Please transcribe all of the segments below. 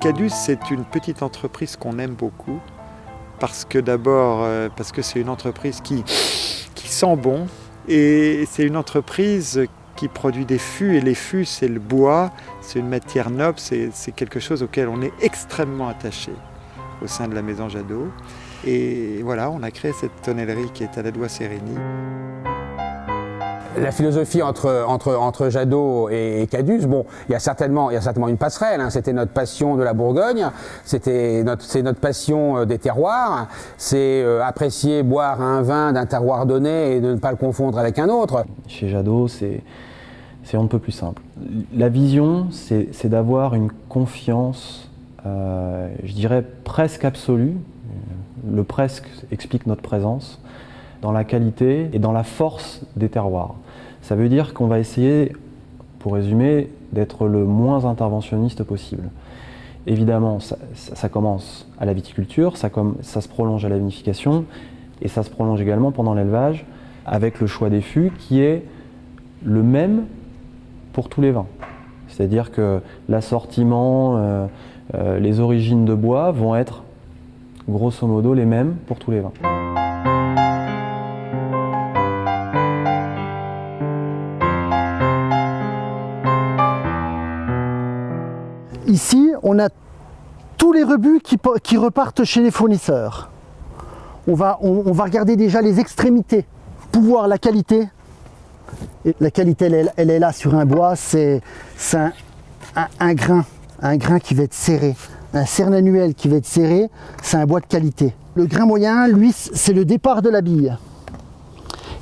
Cadus, c'est une petite entreprise qu'on aime beaucoup parce que d'abord, parce que c'est une entreprise qui sent bon et c'est une entreprise qui produit des fûts et les fûts, c'est le bois, c'est une matière noble, c'est quelque chose auquel on est extrêmement attaché au sein de la maison Jadot. Et voilà, on a créé cette tonnellerie qui est à la Doigt-Sérigny. La philosophie entre Jadot et Cadus, bon, il y a certainement une passerelle, hein. C'était notre passion de la Bourgogne, c'est notre passion des terroirs, c'est apprécier boire un vin d'un terroir donné et de ne pas le confondre avec un autre. Chez Jadot, c'est on ne peut plus simple. La vision, c'est d'avoir une confiance, je dirais presque absolue, le presque explique notre présence, dans la qualité et dans la force des terroirs. Ça veut dire qu'on va essayer, pour résumer, d'être le moins interventionniste possible. Évidemment, ça commence à la viticulture, ça se prolonge à la vinification et ça se prolonge également pendant l'élevage avec le choix des fûts qui est le même pour tous les vins. C'est-à-dire que l'assortiment, les origines de bois vont être grosso modo les mêmes pour tous les vins. Ici, on a tous les rebuts qui repartent chez les fournisseurs. On va regarder déjà les extrémités pour voir la qualité. Et la qualité, elle est là sur un bois, c'est un grain qui va être serré. Un cerne annuel qui va être serré, c'est un bois de qualité. Le grain moyen, lui, c'est le départ de la bille.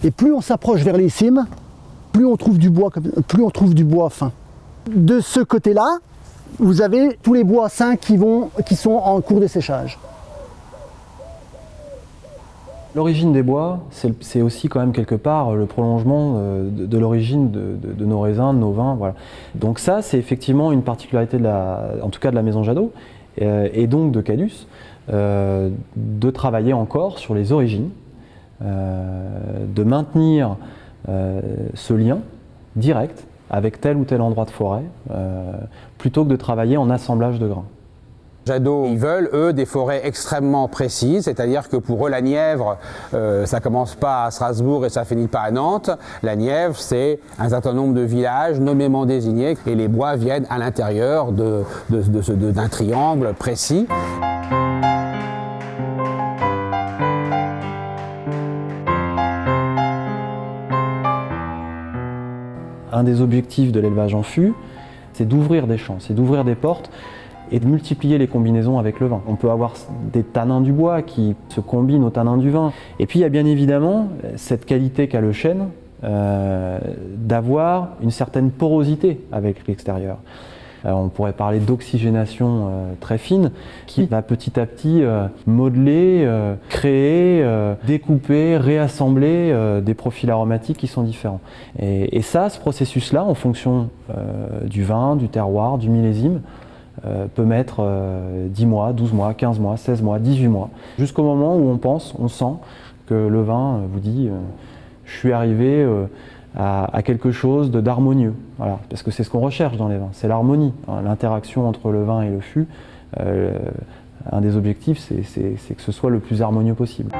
Et plus on s'approche vers les cimes, plus on trouve du bois fin. De ce côté-là, vous avez tous les bois sains qui sont en cours de séchage. L'origine des bois, c'est aussi quand même quelque part le prolongement de l'origine de nos raisins, de nos vins. Voilà. Donc ça, c'est effectivement une particularité, en tout cas de la maison Jadot, et donc de Cadus, de travailler encore sur les origines, de maintenir ce lien direct avec tel ou tel endroit de forêt, plutôt que de travailler en assemblage de grains. Jadot, ils veulent, eux, des forêts extrêmement précises, c'est-à-dire que pour eux, la Nièvre, ça commence pas à Strasbourg et ça finit pas à Nantes. La Nièvre, c'est un certain nombre de villages nommément désignés et les bois viennent à l'intérieur d'un triangle précis. Un des objectifs de l'élevage en fût, c'est d'ouvrir des champs, c'est d'ouvrir des portes et de multiplier les combinaisons avec le vin. On peut avoir des tanins du bois qui se combinent aux tanins du vin. Et puis il y a bien évidemment cette qualité qu'a le chêne d'avoir une certaine porosité avec l'extérieur. On pourrait parler d'oxygénation très fine qui va petit à petit modeler, créer, découper, réassembler des profils aromatiques qui sont différents. Et ça, ce processus-là, en fonction du vin, du terroir, du millésime, peut mettre 10 mois, 12 mois, 15 mois, 16 mois, 18 mois, jusqu'au moment où on sent que le vin vous dit je suis arrivé à quelque chose d'harmonieux. Voilà, parce que c'est ce qu'on recherche dans les vins, c'est l'harmonie, hein, l'interaction entre le vin et le fût. Un des objectifs, c'est que ce soit le plus harmonieux possible.